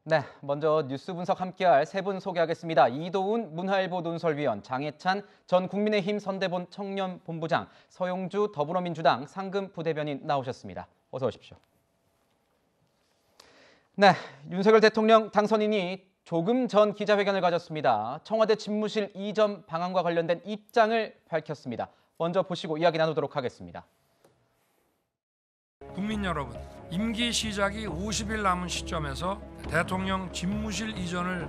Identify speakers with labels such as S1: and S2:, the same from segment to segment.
S1: 네, 먼저 뉴스 분석 함께할 세 분 소개하겠습니다. 이도훈 문화일보 논설위원, 장해찬 전 국민의힘 선대본 청년본부장, 서용주 더불어민주당 상금 부대변인 나오셨습니다. 어서 오십시오. 네, 윤석열 대통령 당선인이 조금 전 기자회견을 가졌습니다. 청와대 집무실 이전 방안과 관련된 입장을 밝혔습니다. 먼저 보시고 이야기 나누도록 하겠습니다.
S2: 국민 여러분, 임기 시작이 50일 남은 시점에서 대통령 집무실 이전을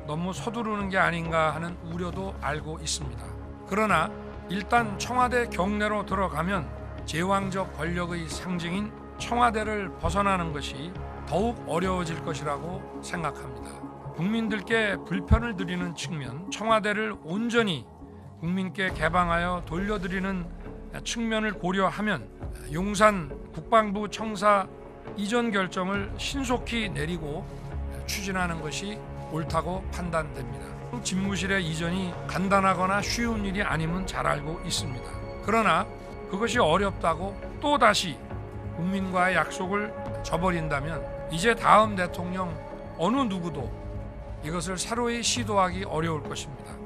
S2: 너무 서두르는 게 아닌가 하는 우려도 알고 있습니다. 그러나 일단 청와대 경내로 들어가면 제왕적 권력의 상징인 청와대를 벗어나는 것이 더욱 어려워질 것이라고 생각합니다. 국민들께 불편을 드리는 측면, 청와대를 온전히 국민께 개방하여 돌려드리는 측면을 고려하면 용산 국방부 청사 이전 결정을 신속히 내리고 추진하는 것이 옳다고 판단됩니다. 집무실의 이전이 간단하거나 쉬운 일이 아님은 잘 알고 있습니다. 그러나 그것이 어렵다고 또다시 국민과의 약속을 저버린다면 이제 다음 대통령 어느 누구도 이것을 새로이 시도하기 어려울 것입니다.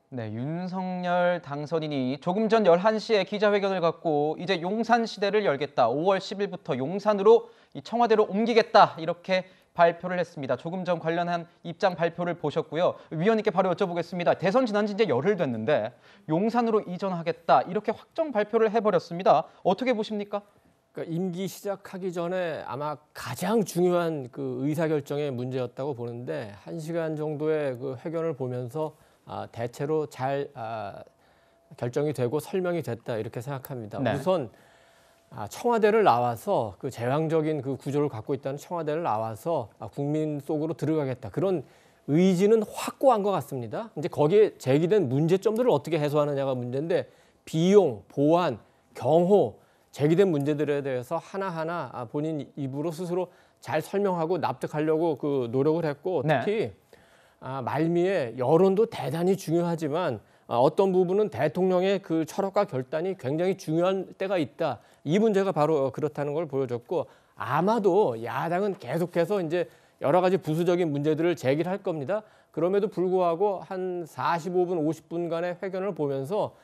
S1: 네, 윤석열 당선인이 조금 전 11시에 기자회견을 갖고 이제 용산 시대를 열겠다. 5월 10일부터 용산으로 청와대로 옮기겠다. 이렇게 발표를 했습니다. 조금 전 관련한 입장 발표를 보셨고요. 위원님께 바로 여쭤보겠습니다. 대선 지난 지 이제 열흘 됐는데 용산으로 이전하겠다. 이렇게 확정 발표를 해버렸습니다. 어떻게 보십니까?
S3: 그러니까 임기 시작하기 전에 아마 가장 중요한 그 의사결정의 문제였다고 보는데 1시간 정도의 그 회견을 보면서 대체로 잘 결정이 되고 설명이 됐다 이렇게 생각합니다.
S1: 네.
S3: 우선 청와대를 나와서 그 제왕적인 그 구조를 갖고 있다는 청와대를 나와서 국민 속으로 들어가겠다 그런 의지는 확고한 것 같습니다. 이제 거기에 제기된 문제점들을 어떻게 해소하느냐가 문제인데 비용, 보안, 경호 제기된 문제들에 대해서 하나하나 본인 입으로 스스로 잘 설명하고 납득하려고 그 노력을 했고 특히 말미에 여론도 대단히 중요하지만 어떤 부분은 대통령의 그 철학과 결단이 굉장히 중요한 때가 있다. 이 문제가 바로 그렇다는 걸 보여줬고 아마도 야당은 계속해서 이제 여러 가지 부수적인 문제들을 제기를 할 겁니다. 그럼에도 불구하고 한 45분, 50분간의 회견을 보면서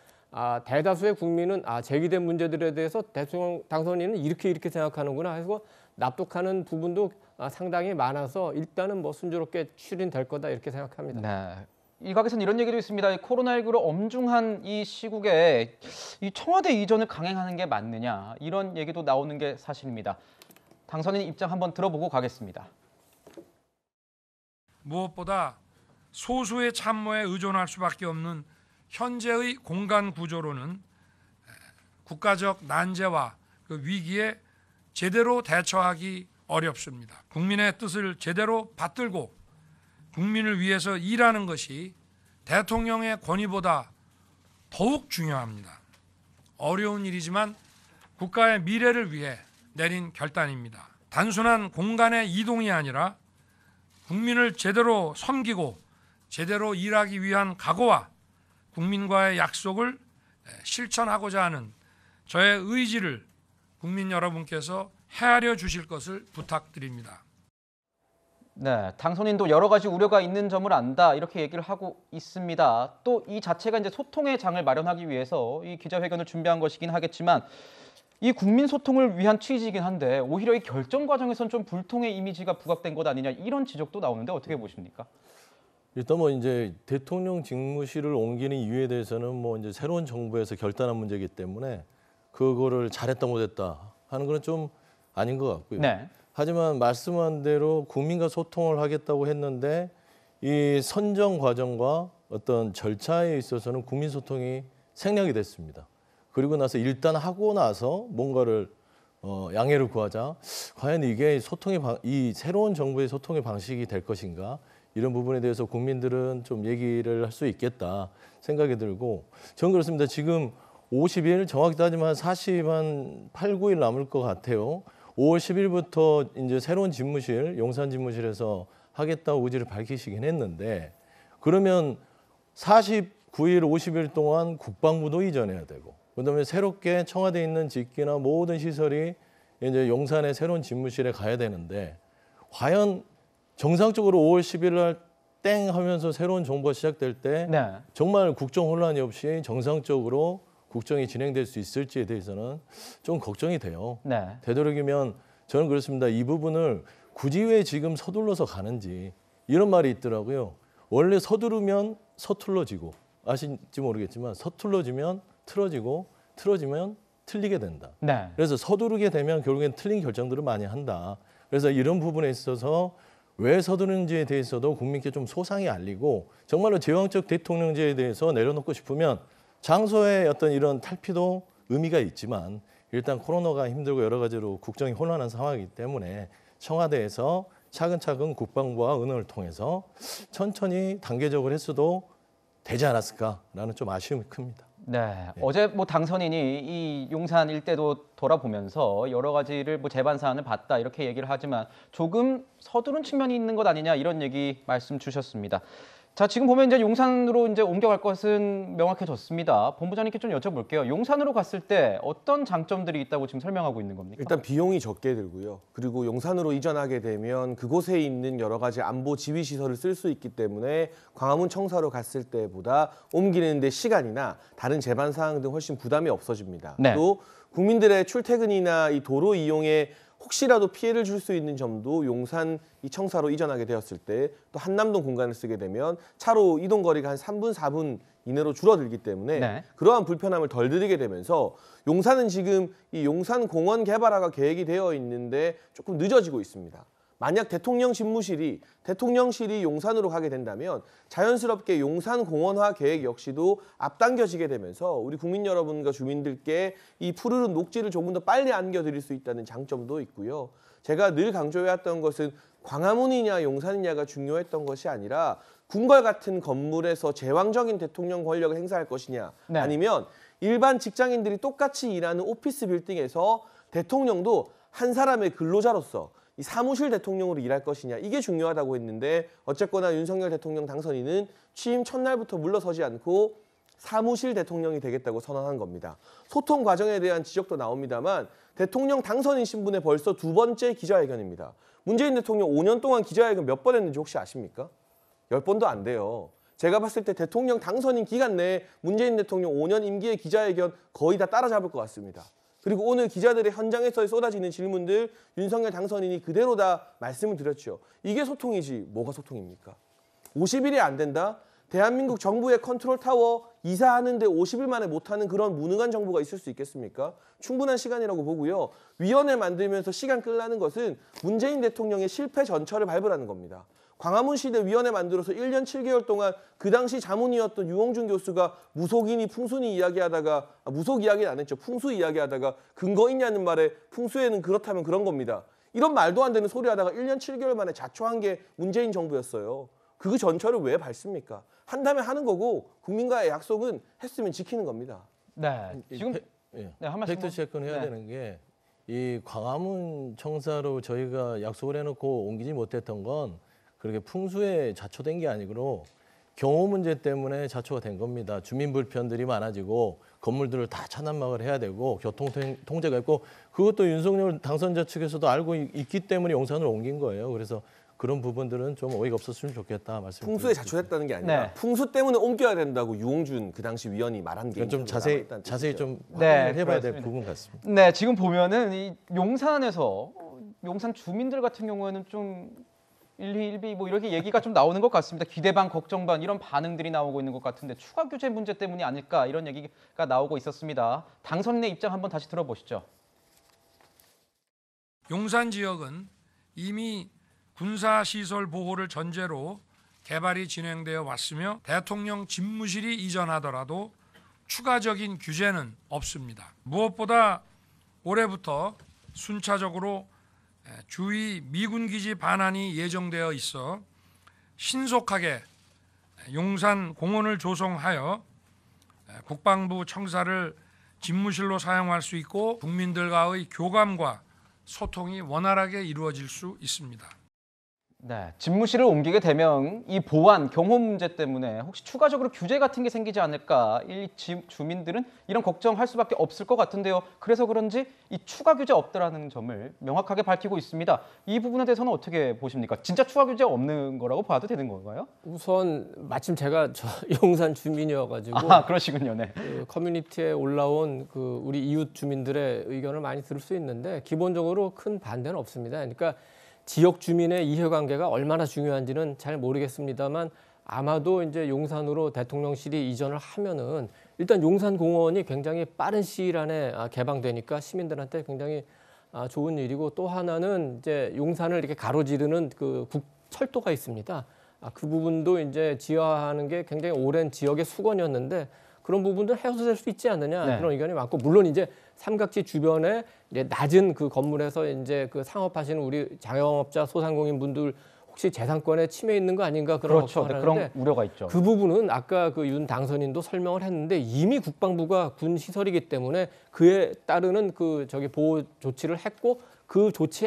S3: 대다수의 국민은 제기된 문제들에 대해서 대통령 당선인은 이렇게 생각하는구나 해서 납득하는 부분도 상당히 많아서 일단은 뭐 순조롭게 추진될 거다 이렇게 생각합니다.
S1: 네. 일각에서는 이런 얘기도 있습니다. 코로나19로 엄중한 이 시국에 이 청와대 이전을 강행하는 게 맞느냐 이런 얘기도 나오는 게 사실입니다. 당선인 입장 한번 들어보고 가겠습니다.
S2: 무엇보다 소수의 참모에 의존할 수밖에 없는 현재의 공간 구조로는 국가적 난제와 그 위기에 제대로 대처하기 어렵습니다. 국민의 뜻을 제대로 받들고 국민을 위해서 일하는 것이 대통령의 권위보다 더욱 중요합니다. 어려운 일이지만 국가의 미래를 위해 내린 결단입니다. 단순한 공간의 이동이 아니라 국민을 제대로 섬기고 제대로 일하기 위한 각오와 국민과의 약속을 실천하고자 하는 저의 의지를 국민 여러분께서 헤아려 주실 것을 부탁드립니다.
S1: 네, 당선인도 여러 가지 우려가 있는 점을 안다 이렇게 얘기를 하고 있습니다. 또 이 자체가 이제 소통의 장을 마련하기 위해서 이 기자회견을 준비한 것이긴 하겠지만 이 국민 소통을 위한 취지이긴 한데 오히려 이 결정 과정에선 좀 불통의 이미지가 부각된 것 아니냐 이런 지적도 나오는데 어떻게 보십니까?
S4: 일단 뭐 이제 대통령 직무실을 옮기는 이유에 대해서는 뭐 이제 새로운 정부에서 결단한 문제이기 때문에 그거를 잘했다 못했다 하는 건 좀 아닌 것 같고요.
S1: 네.
S4: 하지만 말씀한 대로 국민과 소통을 하겠다고 했는데 이 선정 과정과 어떤 절차에 있어서는 국민 소통이 생략이 됐습니다. 그리고 나서 일단 하고 나서 뭔가를 양해를 구하자. 과연 이게 이 새로운 정부의 소통의 방식이 될 것인가? 이런 부분에 대해서 국민들은 좀 얘기를 할 수 있겠다 생각이 들고 저는 그렇습니다. 지금 50일 정확히 따지면 48, 9일 남을 것 같아요. 5월 10일부터 이제 새로운 집무실, 용산 집무실에서 하겠다고 의지를 밝히시긴 했는데 그러면 49일, 50일 동안 국방부도 이전해야 되고 그다음에 새롭게 청와대에 있는 직기나 모든 시설이 이제 용산의 새로운 집무실에 가야 되는데 과연 정상적으로 5월 10일 날 땡 하면서 새로운 정부가 시작될 때
S1: 네.
S4: 정말 국정 혼란이 없이 정상적으로 국정이 진행될 수 있을지에 대해서는 좀 걱정이 돼요.
S1: 네.
S4: 되도록이면 저는 그렇습니다. 이 부분을 굳이 왜 지금 서둘러서 가는지 이런 말이 있더라고요. 원래 서두르면 서툴러지고 아실지 모르겠지만 서툴러지면 틀어지고 틀어지면 틀리게 된다.
S1: 네.
S4: 그래서 서두르게 되면 결국엔 틀린 결정들을 많이 한다. 그래서 이런 부분에 있어서 왜 서두르는지에 대해서도 국민께 좀 소상히 알리고 정말로 제왕적 대통령제에 대해서 내려놓고 싶으면 장소의 어떤 이런 탈피도 의미가 있지만 일단 코로나가 힘들고 여러 가지로 국정이 혼란한 상황이기 때문에 청와대에서 차근차근 국방부와 의논을 통해서 천천히 단계적으로 했어도 되지 않았을까라는 좀 아쉬움이 큽니다.
S1: 네. 어제 뭐 당선인이 이 용산 일대도 돌아보면서 여러 가지를 뭐 제반 사안을 봤다 이렇게 얘기를 하지만 조금 서두른 측면이 있는 것 아니냐 이런 얘기 말씀 주셨습니다. 자, 지금 보면 이제 용산으로 이제 옮겨갈 것은 명확해졌습니다. 본부장님께 좀 여쭤볼게요. 용산으로 갔을 때 어떤 장점들이 있다고 지금 설명하고 있는 겁니까?
S5: 일단 비용이 적게 들고요. 그리고 용산으로 이전하게 되면 그곳에 있는 여러 가지 안보 지휘 시설을 쓸 수 있기 때문에 광화문 청사로 갔을 때보다 옮기는 데 시간이나 다른 제반 사항 등 훨씬 부담이 없어집니다.
S1: 네.
S5: 또 국민들의 출퇴근이나 이 도로 이용에 혹시라도 피해를 줄 수 있는 점도 용산 이 청사로 이전하게 되었을 때 또 한남동 공간을 쓰게 되면 차로 이동 거리가 한 3분, 4분 이내로 줄어들기 때문에
S1: 네.
S5: 그러한 불편함을 덜 드리게 되면서 용산은 지금 이 용산 공원 개발화가 계획이 되어 있는데 조금 늦어지고 있습니다. 만약 대통령실이 용산으로 가게 된다면 자연스럽게 용산 공원화 계획 역시도 앞당겨지게 되면서 우리 국민 여러분과 주민들께 이 푸르른 녹지를 조금 더 빨리 안겨드릴 수 있다는 장점도 있고요. 제가 늘 강조해왔던 것은 광화문이냐 용산이냐가 중요했던 것이 아니라 궁궐 같은 건물에서 제왕적인 대통령 권력을 행사할 것이냐
S1: 네.
S5: 아니면 일반 직장인들이 똑같이 일하는 오피스 빌딩에서 대통령도 한 사람의 근로자로서 이 사무실 대통령으로 일할 것이냐 이게 중요하다고 했는데 어쨌거나 윤석열 대통령 당선인은 취임 첫날부터 물러서지 않고 사무실 대통령이 되겠다고 선언한 겁니다. 소통 과정에 대한 지적도 나옵니다만 대통령 당선인 신분의 벌써 두 번째 기자회견입니다. 문재인 대통령 5년 동안 기자회견 몇 번 했는지 혹시 아십니까? 10번도 안 돼요. 제가 봤을 때 대통령 당선인 기간 내에 문재인 대통령 5년 임기의 기자회견 거의 다 따라잡을 것 같습니다. 그리고 오늘 기자들의 현장에서 쏟아지는 질문들 윤석열 당선인이 그대로 다 말씀을 드렸죠. 이게 소통이지 뭐가 소통입니까? 50일이 안 된다? 대한민국 정부의 컨트롤 타워 이사하는데 50일 만에 못하는 그런 무능한 정부가 있을 수 있겠습니까? 충분한 시간이라고 보고요. 위원회 만들면서 시간 끌라는 것은 문재인 대통령의 실패 전철을 밟으라는 겁니다. 광화문 시대 위원회 만들어서 1년 7개월 동안 그 당시 자문이었던 유홍준 교수가 무속이니 풍수니 이야기하다가 무속 이야기는 안 했죠. 풍수 이야기하다가 근거 있냐는 말에 풍수에는 그렇다면 그런 겁니다. 이런 말도 안 되는 소리 하다가 1년 7개월 만에 자초한 게 문재인 정부였어요. 그 전철을 왜 밟습니까? 한다면 하는 거고 국민과의 약속은 했으면 지키는 겁니다.
S1: 네. 지금 네, 한 말씀
S4: 팩트 체크는 해야
S1: 네.
S4: 되는 게 이 광화문 청사로 저희가 약속을 해놓고 옮기지 못했던 건 그렇게 풍수에 자초된 게 아니고 경호 문제 때문에 자초가 된 겁니다. 주민 불편들이 많아지고 건물들을 다 차단막을 해야 되고 교통 통제가 있고 그것도 윤석열 당선자 측에서도 알고 있기 때문에 용산으로 옮긴 거예요. 그래서 그런 부분들은 좀 어이가 없었으면 좋겠다 말씀.
S5: 풍수에 자초됐다는 게 아니라
S1: 네.
S5: 풍수 때문에 옮겨야 된다고 유홍준 그 당시 위원이 말한 게
S4: 좀 자세히 좀
S1: 네,
S4: 확인을 해봐야 될
S1: 그렇습니다.
S4: 부분 같습니다.
S1: 네, 지금 보면은 이 용산에서 용산 주민들 같은 경우에는 좀 일희일비 뭐 이렇게 얘기가 좀 나오는 것 같습니다. 기대 반 걱정 반 이런 반응들이 나오고 있는 것 같은데 추가 규제 문제 때문이 아닐까 이런 얘기가 나오고 있었습니다. 당선인의 입장 한번 다시 들어보시죠.
S2: 용산 지역은 이미 군사시설 보호를 전제로 개발이 진행되어 왔으며 대통령 집무실이 이전하더라도 추가적인 규제는 없습니다. 무엇보다 올해부터 순차적으로 주위 미군기지 반환이 예정되어 있어 신속하게 용산 공원을 조성하여 국방부 청사를 집무실로 사용할 수 있고 국민들과의 교감과 소통이 원활하게 이루어질 수 있습니다.
S1: 네, 집무실을 옮기게 되면 이 보안, 경호 문제 때문에 혹시 추가적으로 규제 같은 게 생기지 않을까 주민들은 이런 걱정할 수밖에 없을 것 같은데요. 그래서 그런지 이 추가 규제 없다라는 점을 명확하게 밝히고 있습니다. 이 부분에 대해서는 어떻게 보십니까? 진짜 추가 규제 없는 거라고 봐도 되는 건가요?
S3: 우선 마침 제가 용산 주민이어가지고
S1: 그러시군요. 네.
S3: 그 커뮤니티에 올라온 그 우리 이웃 주민들의 의견을 많이 들을 수 있는데 기본적으로 큰 반대는 없습니다. 그러니까 지역 주민의 이해관계가 얼마나 중요한지는 잘 모르겠습니다만 아마도 이제 용산으로 대통령실이 이전을 하면은 일단 용산공원이 굉장히 빠른 시일 안에 개방되니까 시민들한테 굉장히 좋은 일이고, 또 하나는 이제 용산을 이렇게 가로지르는 그 철도가 있습니다. 그 부분도 이제 지하하는 게 굉장히 오랜 지역의 수건이었는데 그런 부분도 해소될 수 있지 않느냐,
S1: 네.
S3: 그런 의견이 많고, 물론 이제 삼각지 주변에 이제 낮은 그 건물에서 이제 그 상업하시는 우리 자영업자 소상공인 분들 혹시 재산권에 침해 있는 거 아닌가 그런
S1: 그렇죠.
S3: 걱정을
S1: 그런
S3: 하는데
S1: 우려가 있죠.
S3: 그 부분은 아까 그 윤 당선인도 설명을 했는데 이미 국방부가 군 시설이기 때문에 그에 따르는 그 보호 조치를 했고 그 조치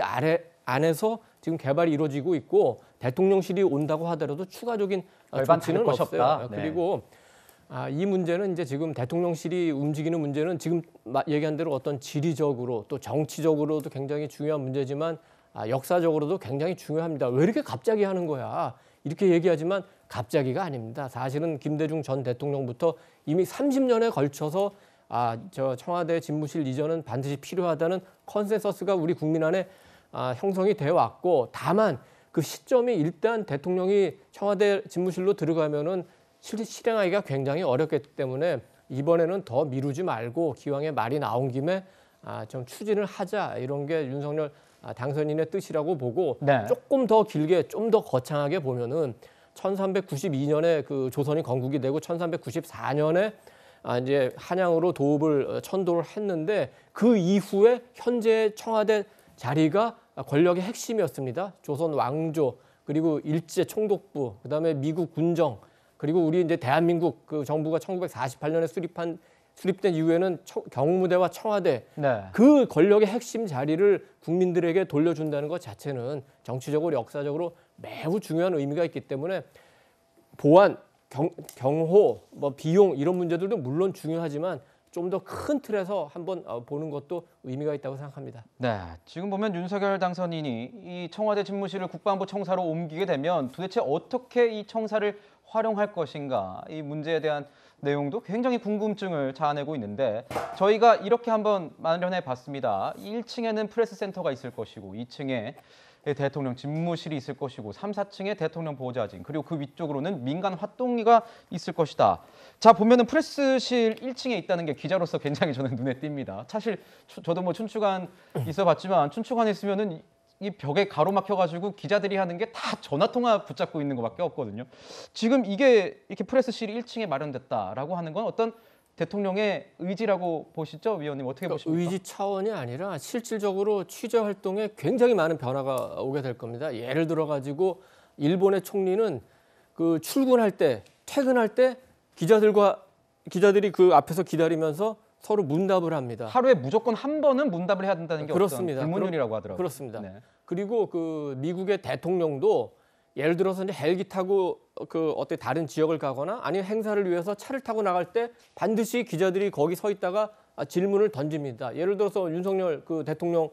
S3: 안에서 지금 개발이 이루어지고 있고 대통령실이 온다고 하더라도 추가적인
S1: 별반
S3: 조치는
S1: 다를 것이
S3: 없어요.
S1: 없다. 네.
S3: 그리고 이 문제는 이제 지금 대통령실이 움직이는 문제는 지금 얘기한 대로 어떤 지리적으로 또 정치적으로도 굉장히 중요한 문제지만 역사적으로도 굉장히 중요합니다. 왜 이렇게 갑자기 하는 거야? 이렇게 얘기하지만 갑자기가 아닙니다. 사실은 김대중 전 대통령부터 이미 30년에 걸쳐서 청와대 집무실 이전은 반드시 필요하다는 컨센서스가 우리 국민 안에 형성이 되어 왔고, 다만 그 시점이 일단 대통령이 청와대 집무실로 들어가면은 실행하기가 굉장히 어렵기 때문에 이번에는 더 미루지 말고 기왕에 말이 나온 김에 좀 추진을 하자, 이런 게 윤석열 당선인의 뜻이라고 보고,
S1: 네.
S3: 조금 더 길게 좀 더 거창하게 보면은 1392년에 그 조선이 건국이 되고 1394년에 이제 한양으로 도읍을 천도를 했는데 그 이후에 현재 청와대 자리가 권력의 핵심이었습니다. 조선 왕조, 그리고 일제 총독부, 그다음에 미국 군정, 그리고 우리 이제 대한민국 그 정부가 1948년에 수립된 이후에는 경무대와 청와대,
S1: 네.
S3: 그 권력의 핵심 자리를 국민들에게 돌려준다는 것 자체는 정치적으로 역사적으로 매우 중요한 의미가 있기 때문에 보안, 경호, 비용 이런 문제들도 물론 중요하지만 좀 더 큰 틀에서 한번 보는 것도 의미가 있다고 생각합니다.
S1: 네, 지금 보면 윤석열 당선인이 이 청와대 집무실을 국방부 청사로 옮기게 되면 도대체 어떻게 이 청사를 활용할 것인가, 이 문제에 대한 내용도 굉장히 궁금증을 자아내고 있는데 저희가 이렇게 한번 마련해 봤습니다. 1층에는 프레스센터가 있을 것이고 2층에 대통령 집무실이 있을 것이고 3, 4층에 대통령 보좌진, 그리고 그 위쪽으로는 민간 활동리가 있을 것이다. 자, 보면은 프레스실 1층에 있다는 게 기자로서 굉장히 저는 눈에 띕니다. 사실 저도 뭐 춘추관 있어봤지만 춘추관에 있으면은 이 벽에 가로막혀가지고 기자들이 하는 게 다 전화통화 붙잡고 있는 것밖에 없거든요. 지금 이게 이렇게 프레스실이 1층에 마련됐다라고 하는 건 어떤 대통령의 의지라고 보시죠, 위원님? 어떻게 보십니까?
S3: 의지 차원이 아니라 실질적으로 취재 활동에 굉장히 많은 변화가 오게 될 겁니다. 예를 들어 가지고 일본의 총리는 그 출근할 때, 퇴근할 때 기자들이 그 앞에서 기다리면서 서로 문답을 합니다.
S1: 하루에 무조건 한 번은 문답을 해야 된다는 게
S3: 그렇습니다.
S1: 어떤 불문율이라고 하더라고요.
S3: 그렇습니다.
S1: 네.
S3: 그리고 그 미국의 대통령도 예를 들어서 이제 헬기 타고 그 어떤 다른 지역을 가거나 아니면 행사를 위해서 차를 타고 나갈 때 반드시 기자들이 거기 서 있다가 질문을 던집니다. 예를 들어서 윤석열 그 대통령이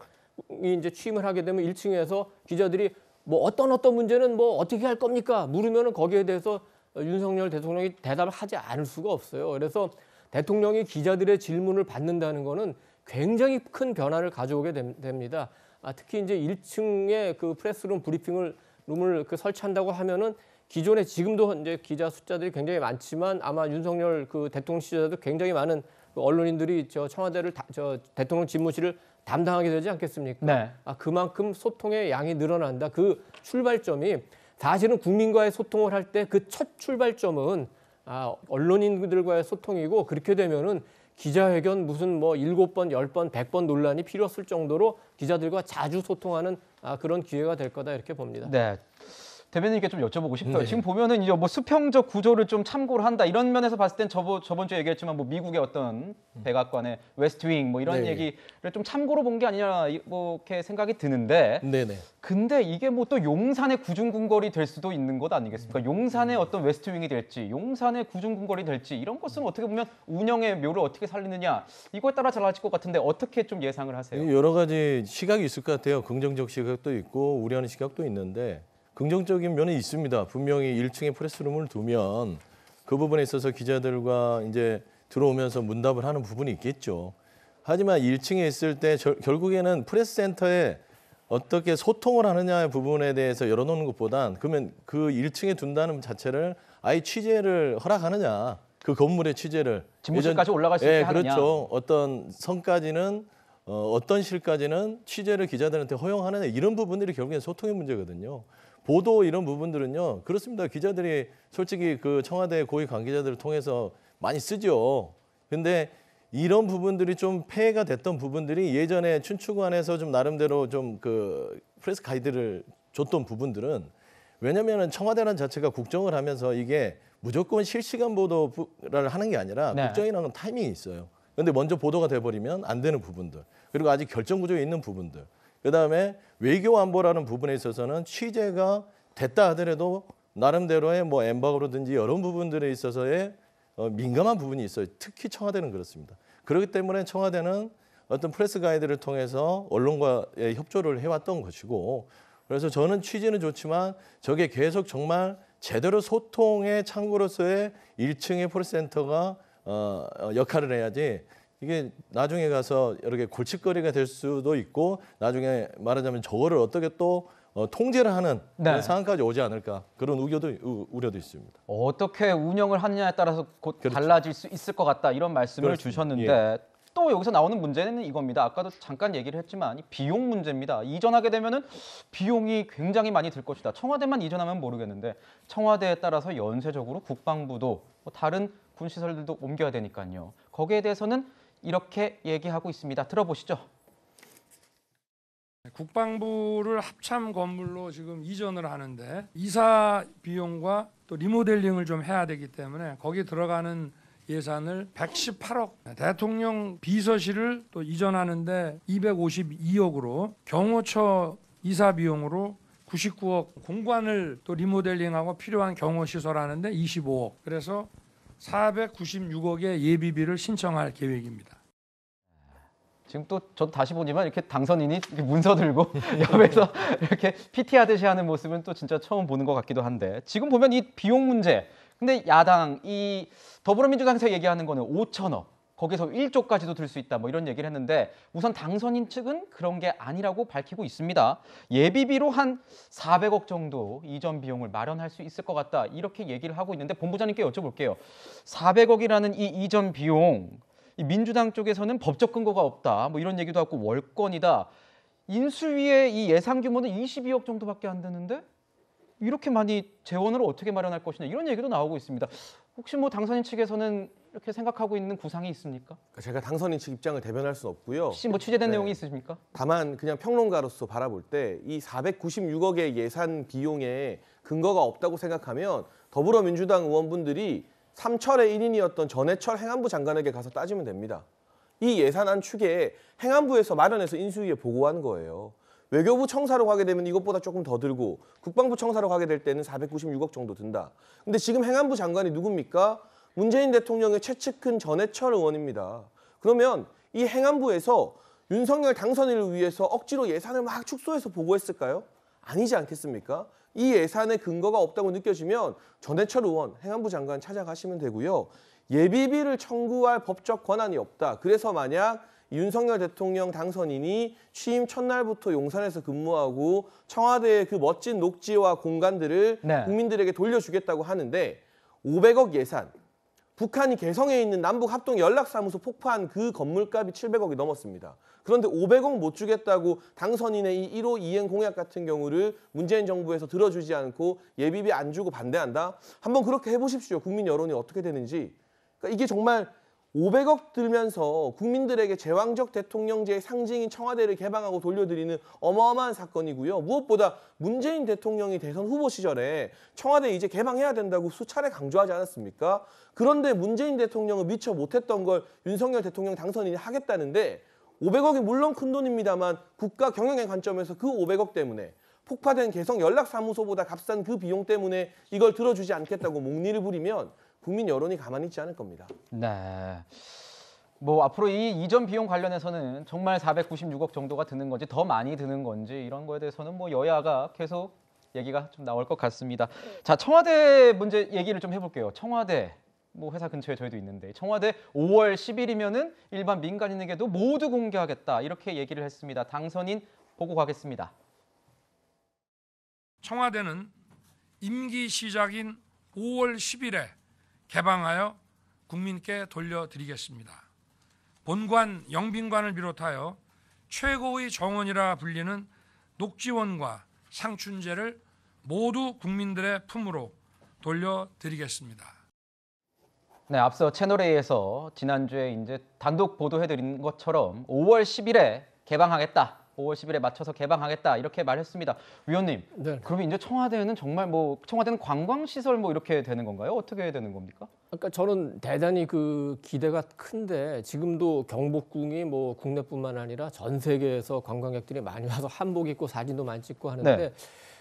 S3: 이제 취임을 하게 되면 1층에서 기자들이 뭐 어떤 문제는 뭐 어떻게 할 겁니까? 물으면은 거기에 대해서 윤석열 대통령이 대답을 하지 않을 수가 없어요. 그래서 대통령이 기자들의 질문을 받는다는 거는 굉장히 큰 변화를 가져오게 됩니다. 특히 이제 1층에 그 프레스룸 브리핑을 그 설치한다고 하면은 기존에 지금도 이제 기자 숫자들이 굉장히 많지만 아마 윤석열 그 대통령 시절에도 굉장히 많은 그 언론인들이 청와대를 대통령 집무실을 담당하게 되지 않겠습니까?
S1: 네.
S3: 그만큼 소통의 양이 늘어난다. 그 출발점이 사실은 국민과의 소통을 할 때 그 첫 출발점은 언론인들과의 소통이고, 그렇게 되면은 기자회견 무슨 뭐 7번, 10번, 100번 논란이 필요 없을 정도로 기자들과 자주 소통하는 그런 기회가 될 거다, 이렇게 봅니다.
S1: 네. 대변인께 좀 여쭤보고 싶어요.
S3: 네.
S1: 지금 보면은 이제 뭐 수평적 구조를 좀 참고를 한다 이런 면에서 봤을 땐 저번 주에 얘기했지만 뭐 미국의 어떤 백악관의 웨스트윙 뭐 이런
S4: 네.
S1: 얘기를 좀 참고로 본 게 아니냐 뭐 이렇게 생각이 드는데
S4: 네네.
S1: 근데 이게 뭐 또 용산의 구중궁궐이 될 수도 있는 것 아니겠습니까? 용산의 어떤 웨스트윙이 될지 용산의 구중궁궐이 될지 이런 것은 어떻게 보면 운영의 묘를 어떻게 살리느냐 이거에 따라 달라질 것 같은데 어떻게 좀 예상을 하세요?
S4: 여러 가지 시각이 있을 것 같아요. 긍정적 시각도 있고 우려하는 시각도 있는데 긍정적인 면이 있습니다. 분명히 1층에 프레스룸을 두면 그 부분에 있어서 기자들과 이제 들어오면서 문답을 하는 부분이 있겠죠. 하지만 1층에 있을 때 결국에는 프레스센터에 어떻게 소통을 하느냐의 부분에 대해서 열어놓는 것보단 그러면 그 1층에 둔다는 자체를 아예 취재를 허락하느냐. 그 건물의 취재를.
S1: 집무실까지 올라갈 수 있게 하느냐.
S4: 그렇죠. 어떤 성까지는 어떤 실까지는 취재를 기자들한테 허용하느냐. 이런 부분들이 결국엔 소통의 문제거든요. 보도 이런 부분들은요. 그렇습니다. 기자들이 솔직히 그 청와대 고위 관계자들을 통해서 많이 쓰죠. 근데 이런 부분들이 좀 폐해가 됐던 부분들이 예전에 춘추관에서 좀 나름대로 좀 그 프레스 가이드를 줬던 부분들은 왜냐면은 청와대라는 자체가 국정을 하면서 이게 무조건 실시간 보도를 하는 게 아니라
S1: 네.
S4: 국정이라는 건 타이밍이 있어요. 근데 먼저 보도가 돼버리면 안 되는 부분들 그리고 아직 결정 구조에 있는 부분들 그다음에 외교 안보라는 부분에 있어서는 취재가 됐다 하더라도 나름대로의 뭐 엠바고라든지 여러 부분들에 있어서의 민감한 부분이 있어요. 특히 청와대는 그렇습니다. 그렇기 때문에 청와대는 어떤 프레스 가이드를 통해서 언론과의 협조를 해왔던 것이고 그래서 저는 취지는 좋지만 저게 계속 정말 제대로 소통의 창구로서의 1층의 프레스센터가 역할을 해야지 이게 나중에 가서 이렇게 골칫거리가 될 수도 있고 나중에 말하자면 저거를 어떻게 또 통제를 하는
S1: 네.
S4: 그런 상황까지 오지 않을까 그런 우려도 있습니다.
S1: 어떻게 운영을 하느냐에 따라서 곧
S4: 그렇죠.
S1: 달라질 수 있을 것 같다 이런 말씀을
S4: 그렇습니다.
S1: 주셨는데 또 여기서 나오는 문제는 이겁니다. 아까도 잠깐 얘기를 했지만 이 비용 문제입니다. 이전하게 되면은 비용이 굉장히 많이 들 것이다. 청와대만 이전하면 모르겠는데 청와대에 따라서 연쇄적으로 국방부도 뭐 다른 군시설들도 옮겨야 되니까요. 거기에 대해서는 이렇게 얘기하고 있습니다. 들어보시죠.
S2: 국방부를 합참 건물로 지금 이전을 하는데 이사 비용과 또 리모델링을 좀 해야 되기 때문에 거기 들어가는 예산을 118억, 대통령 비서실을 또 이전하는데 252억으로 경호처 이사 비용으로 99억, 공관을 또 리모델링하고 필요한 경호 시설하는데 25억. 그래서 496억의 예비비를 신청할 계획입니다.
S1: 지금 또 저도 다시 보지만 이렇게 당선인이 이렇게 문서 들고 옆에서 이렇게 PT 하듯이 하는 모습은 또 진짜 처음 보는 것 같기도 한데 지금 보면 이 비용 문제 근데 야당 이 더불어민주당에서 얘기하는 거는 5천억 거기서 1조까지도 들 수 있다 뭐 이런 얘기를 했는데 우선 당선인 측은 그런 게 아니라고 밝히고 있습니다. 예비비로 한 400억 정도 이전 비용을 마련할 수 있을 것 같다 이렇게 얘기를 하고 있는데 본부장님께 여쭤볼게요. 400억이라는 이 이전 비용 이 민주당 쪽에서는 법적 근거가 없다 뭐 이런 얘기도 하고 월권이다. 인수위의 이 예상 규모는 22억 정도밖에 안 되는데 이렇게 많이 재원을 어떻게 마련할 것이냐 이런 얘기도 나오고 있습니다. 혹시 뭐 당선인 측에서는 이렇게 생각하고 있는 구상이 있습니까?
S5: 제가 당선인 측 입장을 대변할 수는 없고요.
S1: 혹시 뭐 취재된
S5: 네.
S1: 내용이 있으십니까?
S5: 다만 그냥 평론가로서 바라볼 때 이 496억의 예산 비용에 근거가 없다고 생각하면 더불어민주당 의원분들이 삼철의 1인이었던 전해철 행안부 장관에게 가서 따지면 됩니다. 이 예산안 추계에 행안부에서 마련해서 인수위에 보고한 거예요. 외교부 청사로 가게 되면 이것보다 조금 더 들고 국방부 청사로 가게 될 때는 496억 정도 든다. 근데 지금 행안부 장관이 누굽니까? 문재인 대통령의 최측근 전해철 의원입니다. 그러면 이 행안부에서 윤석열 당선인을 위해서 억지로 예산을 막 축소해서 보고했을까요? 아니지 않겠습니까? 이 예산에 근거가 없다고 느껴지면 전해철 의원, 행안부 장관 찾아가시면 되고요. 예비비를 청구할 법적 권한이 없다. 그래서 만약 윤석열 대통령 당선인이 취임 첫날부터 용산에서 근무하고 청와대의 그 멋진 녹지와 공간들을
S1: 네.
S5: 국민들에게 돌려주겠다고 하는데 500억 예산, 북한이 개성에 있는 남북합동연락사무소 폭파한 그 건물값이 700억이 넘었습니다. 그런데 500억 못 주겠다고 당선인의 이 1호 이행 공약 같은 경우를 문재인 정부에서 들어주지 않고 예비비 안 주고 반대한다? 한번 그렇게 해보십시오. 국민 여론이 어떻게 되는지. 그러니까 이게 정말 500억 들면서 국민들에게 제왕적 대통령제의 상징인 청와대를 개방하고 돌려드리는 어마어마한 사건이고요. 무엇보다 문재인 대통령이 대선 후보 시절에 청와대 이제 개방해야 된다고 수차례 강조하지 않았습니까? 그런데 문재인 대통령은 미처 못했던 걸 윤석열 대통령 당선인이 하겠다는데 500억이 물론 큰 돈입니다만 국가 경영의 관점에서 그 500억 때문에 폭파된 개성 연락사무소보다 값싼 그 비용 때문에 이걸 들어주지 않겠다고 목리를 부리면 국민 여론이 가만히 있지 않을 겁니다.
S1: 네. 뭐 앞으로 이 이전 비용 관련해서는 정말 496억 정도가 드는 건지 더 많이 드는 건지 이런 거에 대해서는 뭐 여야가 계속 얘기가 좀 나올 것 같습니다. 자, 청와대 문제 얘기를 좀 해볼게요. 청와대 뭐 회사 근처에 저희도 있는데 청와대 5월 10일이면은 일반 민간인에게도 모두 공개하겠다 이렇게 얘기를 했습니다. 당선인 보고 가겠습니다.
S2: 청와대는 임기 시작인 5월 10일에 개방하여 국민께 돌려드리겠습니다. 본관, 영빈관을 비롯하여 최고의 정원이라 불리는 녹지원과 상춘제를 모두 국민들의 품으로 돌려드리겠습니다.
S1: 네, 앞서 채널A에서 지난주에 이제 단독 보도해드린 것처럼 5월 10일에 개방하겠다. 5월 10일에 맞춰서 개방하겠다 이렇게 말했습니다. 위원님,
S3: 네.
S1: 그러면 이제 청와대는 정말 뭐 청와대는 관광시설 뭐 이렇게 되는 건가요? 어떻게 되는 겁니까?
S3: 그러니까 저는 대단히 그 기대가 큰데 지금도 경복궁이 뭐 국내뿐만 아니라 전 세계에서 관광객들이 많이 와서 한복 입고 사진도 많이 찍고 하는데
S1: 네.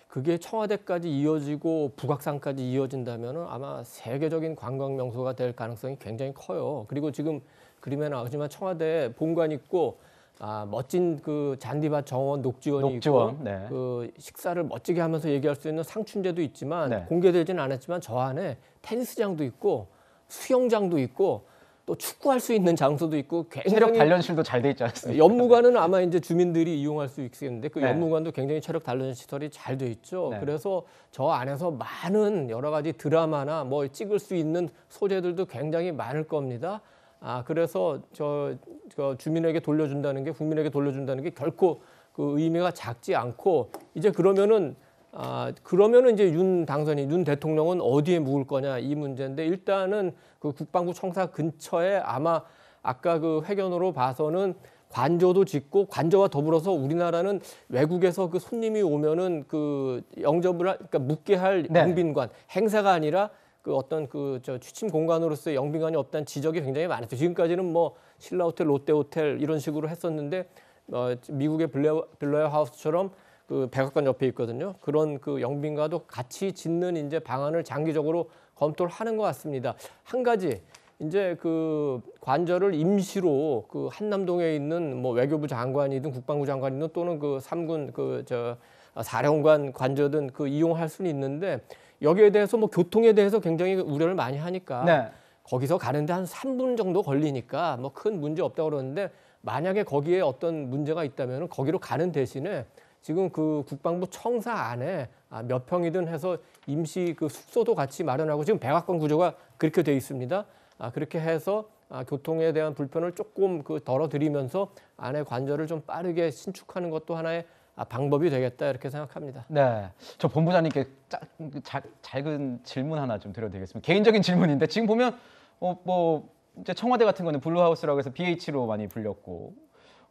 S3: 그게 청와대까지 이어지고 북악산까지 이어진다면 아마 세계적인 관광 명소가 될 가능성이 굉장히 커요. 그리고 지금 그림에 나오지만 청와대 본관 있고 멋진 그 잔디밭 정원 녹지원이
S1: 녹지원,
S3: 있고
S1: 네.
S3: 그 식사를 멋지게 하면서 얘기할 수 있는 상춘제도 있지만
S1: 네.
S3: 공개되지는 않았지만 저 안에 테니스장도 있고 수영장도 있고 또 축구할 수 있는 장소도 있고
S1: 체력
S3: 굉장히
S1: 단련실도 잘 돼 있지 않습니까?
S3: 연무관은 아마 이제 주민들이 이용할 수 있겠는데 그
S1: 네.
S3: 연무관도 굉장히 체력 단련 시설이 잘 돼 있죠.
S1: 네.
S3: 그래서 저 안에서 많은 여러 가지 드라마나 뭐 찍을 수 있는 소재들도 굉장히 많을 겁니다. 그래서 저 주민에게 돌려준다는 게 국민에게 돌려준다는 게 결코 그 의미가 작지 않고 이제 그러면은 이제 윤 대통령은 어디에 묵을 거냐 이 문제인데 일단은 그 국방부 청사 근처에 아마 아까 그 회견으로 봐서는 관저도 짓고 관저와 더불어서 우리나라는 외국에서 그 손님이 오면은 그 영접을 그러니까 묵게 할
S1: 네.
S3: 영빈관 행사가 아니라 그 어떤 취침 공간으로서의 영빈관이 없다는 지적이 굉장히 많았어요. 지금까지는 뭐 신라호텔, 롯데호텔 이런 식으로 했었는데 미국의 블레어 하우스처럼 그 백악관 옆에 있거든요. 그런 그 영빈과도 같이 짓는 이제 방안을 장기적으로 검토를 하는 것 같습니다. 한 가지 이제 그 관저를 임시로 그 한남동에 있는 뭐 외교부 장관이든 국방부 장관이든 또는 그 3군 사령관 관저든 그 이용할 수는 있는데 여기에 대해서 뭐 교통에 대해서 굉장히 우려를 많이 하니까
S1: 네.
S3: 거기서 가는데 한 3분 정도 걸리니까 뭐 큰 문제 없다고 그러는데 만약에 거기에 어떤 문제가 있다면 거기로 가는 대신에 지금 그 국방부 청사 안에 몇 평이든 해서 임시 그 숙소도 같이 마련하고 지금 백악관 구조가 그렇게 돼 있습니다. 그렇게 해서 교통에 대한 불편을 조금 덜어드리면서 안에 관저를 좀 빠르게 신축하는 것도 하나의 방법이 되겠다 이렇게 생각합니다.
S1: 네, 저 본부장님께 작은 질문 하나 좀 드려도 되겠습니다. 개인적인 질문인데 지금 보면 뭐 이제 청와대 같은 거는 블루하우스라고 해서 BH로 많이 불렸고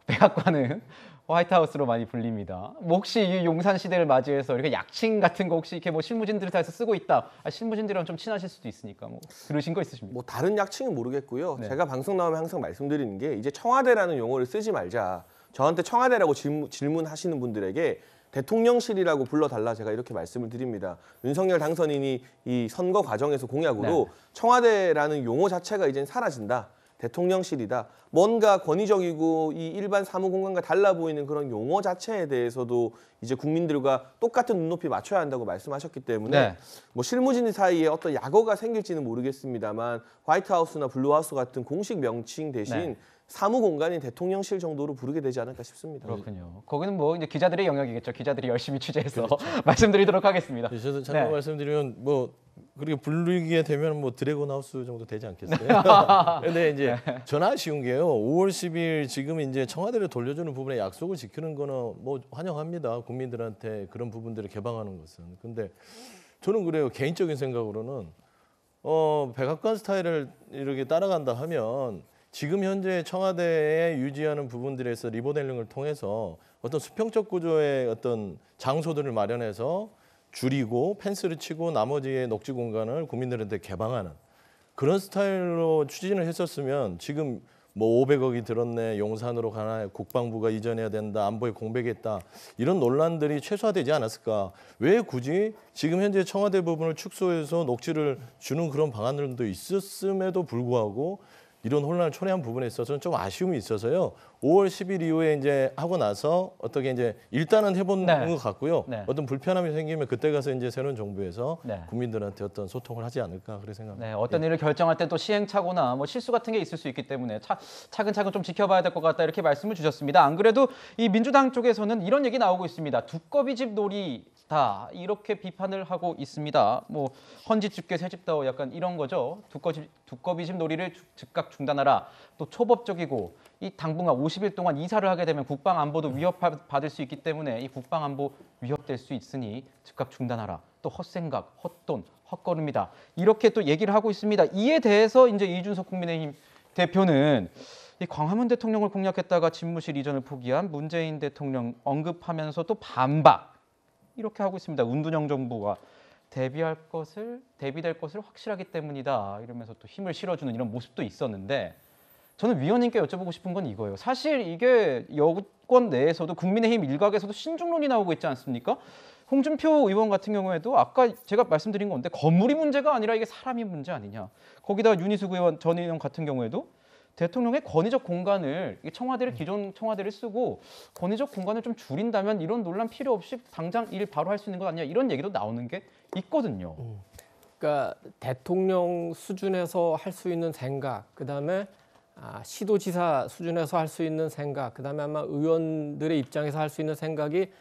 S1: 백악관은 화이트하우스로 많이 불립니다. 뭐 혹시 이 용산 시대를 맞이해서 이렇게 약칭 같은 거 혹시 이렇게 뭐 실무진들을 다 해서 쓰고 있다. 실무진들이랑 좀 친하실 수도 있으니까 뭐 들으신 거 있으십니까?
S5: 뭐 다른 약칭은 모르겠고요.
S1: 네.
S5: 제가 방송 나오면 항상 말씀드리는 게 이제 청와대라는 용어를 쓰지 말자. 저한테 청와대라고 질문하시는 분들에게 대통령실이라고 불러달라 제가 이렇게 말씀을 드립니다. 윤석열 당선인이 이 선거 과정에서 공약으로
S1: 네.
S5: 청와대라는 용어 자체가 이젠 사라진다. 대통령실이다. 뭔가 권위적이고 이 일반 사무공간과 달라 보이는 그런 용어 자체에 대해서도 이제 국민들과 똑같은 눈높이 맞춰야 한다고 말씀하셨기 때문에
S1: 네.
S5: 뭐 실무진 사이에 어떤 약어가 생길지는 모르겠습니다만 화이트하우스나 블루하우스 같은 공식 명칭 대신
S1: 네.
S5: 사무공간인 대통령실 정도로 부르게 되지 않을까 싶습니다.
S1: 그렇군요. 거기는 뭐 이제 기자들의 영역이겠죠. 기자들이 열심히 취재해서 말씀드리도록 하겠습니다.
S4: 저도 잠깐
S1: 네.
S4: 말씀드리면 뭐 그렇게 부르게 되면 뭐 드래곤 하우스 정도 되지 않겠어요? 근데 이제 전 아쉬운 게요. 5월 10일 지금 이제 청와대를 돌려주는 부분에 약속을 지키는 거는 뭐 환영합니다. 국민들한테 그런 부분들을 개방하는 것은. 근데 저는 그래요. 개인적인 생각으로는 백악관 스타일을 이렇게 따라간다 하면 지금 현재 청와대에 유지하는 부분들에서 리모델링을 통해서 어떤 수평적 구조의 어떤 장소들을 마련해서 줄이고 펜스를 치고 나머지의 녹지 공간을 국민들한테 개방하는 그런 스타일로 추진을 했었으면 지금 뭐 500억이 들었네, 용산으로 가나, 국방부가 이전해야 된다, 안보에 공백했다 이런 논란들이 최소화되지 않았을까? 왜 굳이 지금 현재 청와대 부분을 축소해서 녹지를 주는 그런 방안들도 있었음에도 불구하고 이런 혼란을 초래한 부분에 있어서는 좀 아쉬움이 있어서요. 5월 10일 이후에 이제 하고 나서 어떻게 이제 일단은 해본
S1: 네.
S4: 것 같고요.
S1: 네.
S4: 어떤 불편함이 생기면 그때 가서 이제 새로운 정부에서
S1: 네.
S4: 국민들한테 어떤 소통을 하지 않을까 그렇게 생각합니다.
S1: 네, 어떤 일을 결정할 때 또 시행착오나 뭐 실수 같은 게 있을 수 있기 때문에 차근차근 좀 지켜봐야 될 것 같다 이렇게 말씀을 주셨습니다. 안 그래도 이 민주당 쪽에서는 이런 얘기 나오고 있습니다. 두꺼비집 놀이다 이렇게 비판을 하고 있습니다. 뭐 헌집 집게 새집다워 약간 이런 거죠. 두꺼비집 놀이를 즉각 중단하라. 또 초법적이고 이 당분간 50일 동안 이사를 하게 되면 국방 안보도 위협받을 수 있기 때문에 이 국방 안보 위협될 수 있으니 즉각 중단하라. 또 헛생각, 헛돈, 헛걸음이다. 이렇게 또 얘기를 하고 있습니다. 이에 대해서 이제 이준석 국민의힘 대표는 이 광화문 대통령을 공략했다가 집무실 이전을 포기한 문재인 대통령 언급하면서도 반박 이렇게 하고 있습니다. 운둔영 정부가 대비될 것을 확실하기 때문이다. 이러면서 또 힘을 실어주는 이런 모습도 있었는데 저는 위원님께 여쭤보고 싶은 건 이거예요. 사실 이게 여권 내에서도 국민의힘 일각에서도 신중론이 나오고 있지 않습니까? 홍준표 의원 같은 경우에도 아까 제가 말씀드린 건데 건물이 문제가 아니라 이게 사람이 문제 아니냐. 거기다 윤희숙 의원 전 의원 같은 경우에도 대통령의 권위적 공간을 기존 청와대를 쓰고 권위적 공간을 좀 줄인다면 이런 논란 필요 없이 당장 일 바로 할 수 있는 것 아니냐 이런 얘기도 나오는 게 있거든요.
S3: 그러니까 대통령 수준에서 할 수 있는 생각, 그다음에 시도지사 수준에서 할 수 있는 생각, 그다음에 아마 의원들의 입장에서 할 수 있는 생각이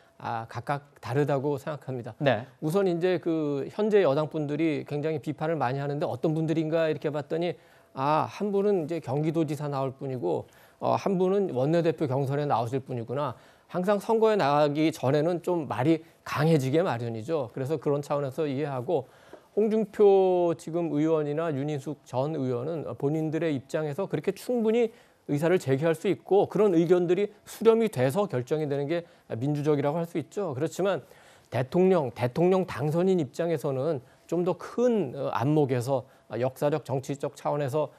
S3: 각각 다르다고 생각합니다.
S1: 네.
S3: 우선 이제 그 현재 여당 분들이 굉장히 비판을 많이 하는데 어떤 분들인가 이렇게 봤더니 한 분은 이제 경기도지사 나올 뿐이고 한 분은 원내대표 경선에 나오실 분이구나. 항상 선거에 나가기 전에는 좀 말이 강해지게 마련이죠. 그래서 그런 차원에서 이해하고 홍준표 지금 의원이나 윤희숙 전 의원은 본인들의 입장에서 그렇게 충분히 의사를 제기할 수 있고 그런 의견들이 수렴이 돼서 결정이 되는 게 민주적이라고 할 수 있죠. 그렇지만 대통령 당선인 입장에서는 좀 더 큰 안목에서 역사적 정치적 차원에서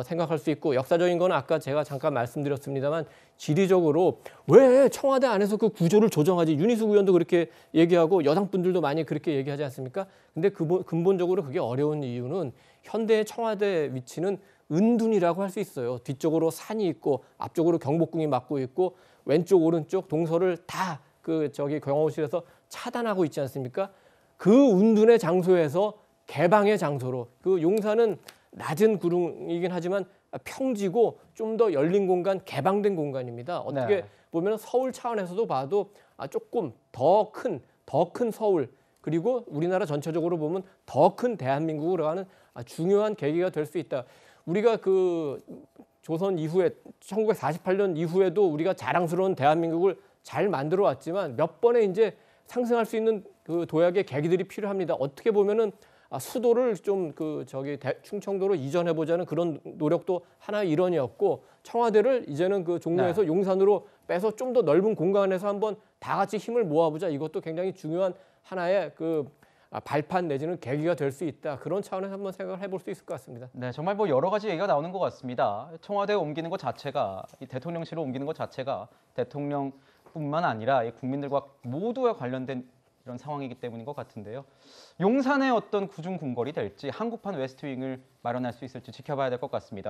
S3: 생각할 수 있고 역사적인 건 아까 제가 잠깐 말씀드렸습니다만 지리적으로 왜 청와대 안에서 그 구조를 조정하지 윤희숙 의원도 그렇게 얘기하고 여당 분들도 많이 그렇게 얘기하지 않습니까? 근데 근본적으로 그게 어려운 이유는 현대의 청와대 위치는 은둔이라고 할 수 있어요. 뒤쪽으로 산이 있고 앞쪽으로 경복궁이 막고 있고 왼쪽 오른쪽 동서를 다 경호실에서 차단하고 있지 않습니까? 그 은둔의 장소에서 개방의 장소로 그 용산은 낮은 구릉이긴 하지만 평지고 좀 더 열린 공간, 개방된 공간입니다. 어떻게
S1: 네.
S3: 보면 서울 차원에서도 봐도 조금 더 큰 서울 그리고 우리나라 전체적으로 보면 더 큰 대한민국으로 가는 중요한 계기가 될 수 있다. 우리가 그 조선 이후에 1948년 이후에도 우리가 자랑스러운 대한민국을 잘 만들어 왔지만 몇 번의 이제 상승할 수 있는 그 도약의 계기들이 필요합니다. 어떻게 보면은 수도를 좀 충청도로 이전해 보자는 그런 노력도 하나의 일환이었고 청와대를 이제는 그 종로에서 용산으로 빼서 좀 더 넓은 공간에서 한번 다 같이 힘을 모아보자. 이것도 굉장히 중요한 하나의 그 발판 내지는 계기가 될 수 있다. 그런 차원에서 한번 생각을 해볼 수 있을 것 같습니다.
S1: 네, 정말 뭐 여러 가지 얘기가 나오는 것 같습니다. 청와대에 옮기는 것 자체가 이 대통령실로 옮기는 것 자체가 대통령뿐만 아니라 이 국민들과 모두와 관련된 이런 상황이기 때문인 것 같은데요. 용산의 어떤 구중 궁궐이 될지 한국판 웨스트윙을 마련할 수 있을지 지켜봐야 될 것 같습니다.